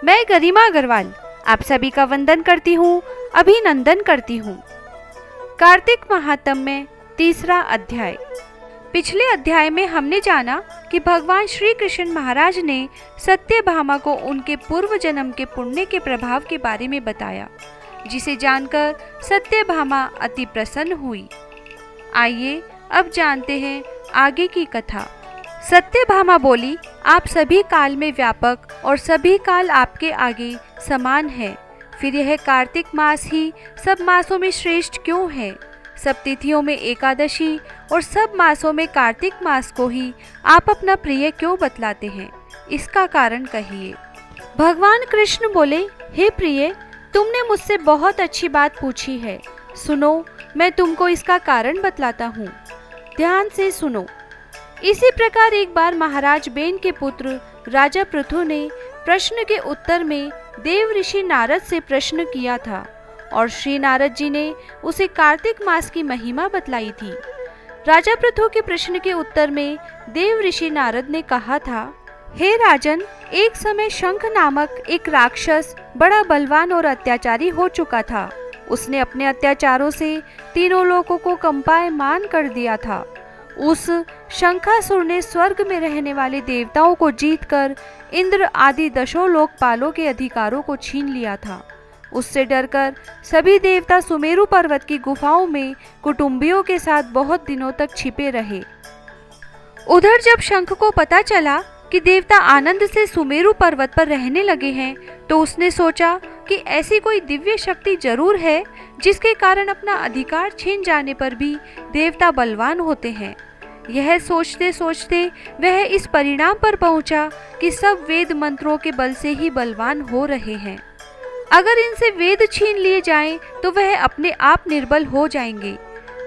मैं गरिमा अग्रवाल आप सभी का वंदन करती हूँ, अभिनंदन करती हूँ। कार्तिक महात्म्य में तीसरा अध्याय। पिछले अध्याय में हमने जाना कि भगवान श्री कृष्ण महाराज ने सत्यभामा को उनके पूर्व जन्म के पुण्य के प्रभाव के बारे में बताया, जिसे जानकर सत्यभामा अति प्रसन्न हुई। आइए अब जानते हैं आगे की कथा। सत्यभामा बोली, आप सभी काल में व्यापक और सभी काल आपके आगे समान है। फिर यह कार्तिक मास ही सब मासों में श्रेष्ठ क्यों है? सब तिथियों में एकादशी और सब मासों में कार्तिक मास को ही आप अपना प्रिय क्यों बतलाते हैं? इसका कारण कहिए। भगवान कृष्ण बोले, हे प्रिय, तुमने मुझसे बहुत अच्छी बात पूछी है। सुनो, मैं तुमको इसका कारण बतलाता हूँ। ध्यान से सुनो। इसी प्रकार एक बार महाराज बेन के पुत्र राजा पृथु ने प्रश्न के उत्तर में देव ऋषि नारद से प्रश्न किया था और श्री नारद जी ने उसे कार्तिक मास की महिमा बतलाई थी। राजा पृथु के प्रश्न के उत्तर में देव ऋषि नारद ने कहा था, हे राजन, एक समय शंख नामक एक राक्षस बड़ा बलवान और अत्याचारी हो चुका था। उसने अपने अत्याचारों से तीनों लोगों को कंपायमान कर दिया था। उस शंखासुर ने स्वर्ग में रहने वाले देवताओं को जीतकर इंद्र आदि दशों लोकपालों के अधिकारों को छीन लिया था। उससे डरकर सभी देवता सुमेरु पर्वत की गुफाओं में कुटुंबियों के साथ बहुत दिनों तक छिपे रहे। उधर जब शंख को पता चला कि देवता आनंद से सुमेरु पर्वत पर रहने लगे हैं, तो उसने सोचा कि ऐसी कोई दिव्य शक्ति जरूर है जिसके कारण अपना अधिकार छीन जाने पर भी देवता बलवान होते हैं। यह सोचते सोचते वह इस परिणाम पर पहुंचा कि सब वेद मंत्रों के बल से ही बलवान हो रहे हैं। अगर इनसे वेद छीन लिए जाएं तो वह अपने आप निर्बल हो जाएंगे।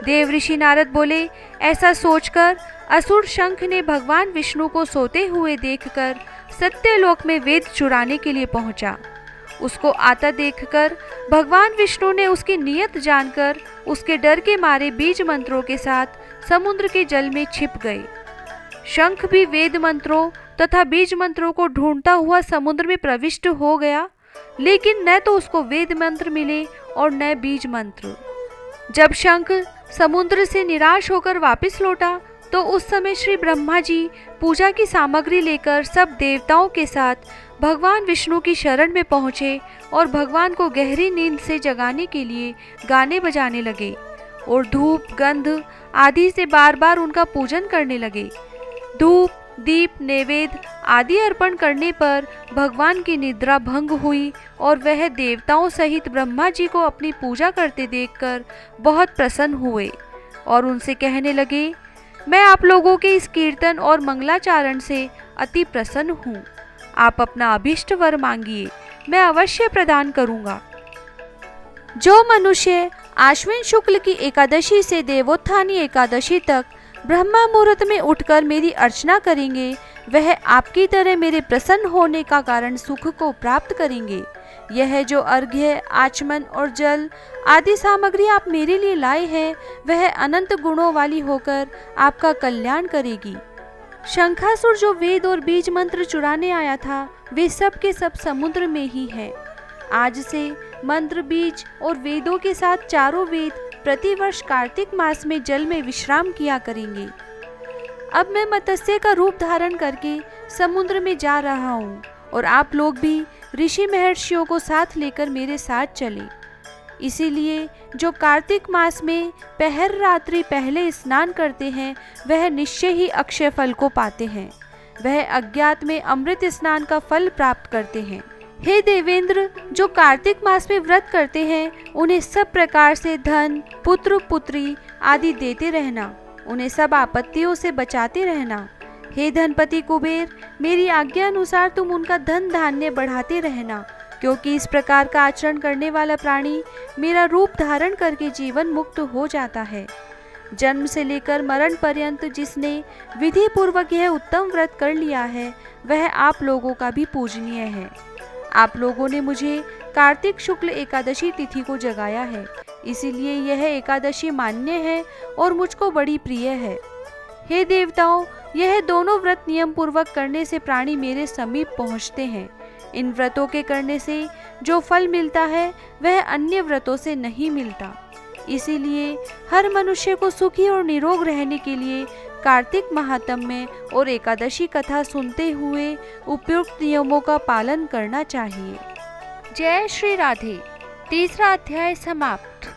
देव ऋषि नारद बोले, ऐसा सोचकर असुर शंख ने भगवान विष्णु को सोते हुए देखकर सत्यलोक में वेद चुराने के लिए पहुंचा। उसको आता देखकर भगवान विष्णु ने उसकी नियत जानकर उसके डर के मारे बीज मंत्रों के साथ समुद्र के जल में छिप गए। शंख भी वेद मंत्रों तथा बीज मंत्रों को ढूंढता हुआ समुद्र में प्रविष्ट हो गया, लेकिन न तो उसको वेद मंत्र मिले और न बीज मंत्र। जब शंख समुद्र से निराश होकर वापस लौटा तो उस समय श्री ब्रह्मा जी पूजा की सामग्री लेकर सब देवताओं के साथ भगवान विष्णु की शरण में पहुँचे और भगवान को गहरी नींद से जगाने के लिए गाने बजाने लगे और धूप गंध आदि से बार बार उनका पूजन करने लगे। धूप दीप नैवेद्य आदि अर्पण करने पर भगवान की निद्रा भंग हुई और वह देवताओं सहित ब्रह्मा जी को अपनी पूजा करते देखकर बहुत प्रसन्न हुए और उनसे कहने लगे, मैं आप लोगों के इस कीर्तन और मंगलाचारण से अति प्रसन्न हूँ। आप अपना अभीष्ट वर मांगिए, मैं अवश्य प्रदान करूँगा। जो मनुष्य आश्विन शुक्ल की एकादशी से देवोत्थानी एकादशी तक ब्रह्मा मुहूर्त में उठकर मेरी अर्चना करेंगे, वह आपकी तरह मेरे प्रसन्न होने का कारण सुख को प्राप्त करेंगे। यह जो अर्घ्य, आचमन और जल आदि सामग्री आप मेरे लिए लाए हैं, वह अनंत गुणों वाली होकर आपका कल्याण करेगी। शंखासुर जो वेद और बीज मंत्र चुराने आया था, वे सब के सब समुद्र में ही है। आज से मंत्र, बीज और वेदों के साथ चारों वेद प्रतिवर्ष कार्तिक मास में जल में विश्राम किया करेंगे। अब मैं मत्स्य का रूप धारण करके समुद्र में जा रहा हूँ और आप लोग भी ऋषि महर्षियों को साथ लेकर मेरे साथ चले। इसीलिए जो कार्तिक मास में पहर रात्रि पहले स्नान करते हैं, वह निश्चय ही अक्षय फल को पाते हैं। वह अज्ञात में अमृत स्नान का फल प्राप्त करते हैं। हे देवेंद्र, जो कार्तिक मास में व्रत करते हैं, उन्हें सब प्रकार से धन, पुत्र पुत्री आदि देते रहना। उन्हें सब आपत्तियों से बचाते रहना। हे धनपति कुबेर, मेरी आज्ञा अनुसार तुम उनका धन धान्य बढ़ाते रहना, क्योंकि इस प्रकार का आचरण करने वाला प्राणी मेरा रूप धारण करके जीवन मुक्त हो जाता है। जन्म से लेकर मरण पर्यंत जिसने विधि पूर्वक यह उत्तम व्रत कर लिया है, वह आप लोगों का भी पूजनीय है। आप लोगों ने मुझे कार्तिक शुक्ल एकादशी तिथि को जगाया है, इसीलिए यह एकादशी मान्य है और मुझको बड़ी प्रिय है। हे देवताओं, यह दोनों व्रत नियम पूर्वक करने से प्राणी मेरे समीप पहुँचते हैं। इन व्रतों के करने से जो फल मिलता है वह अन्य व्रतों से नहीं मिलता। इसीलिए हर मनुष्य को सुखी और निरोग रहने के लिए कार्तिक महात्म्य और एकादशी कथा सुनते हुए उपयुक्त नियमों का पालन करना चाहिए। जय श्री राधे। तीसरा अध्याय समाप्त।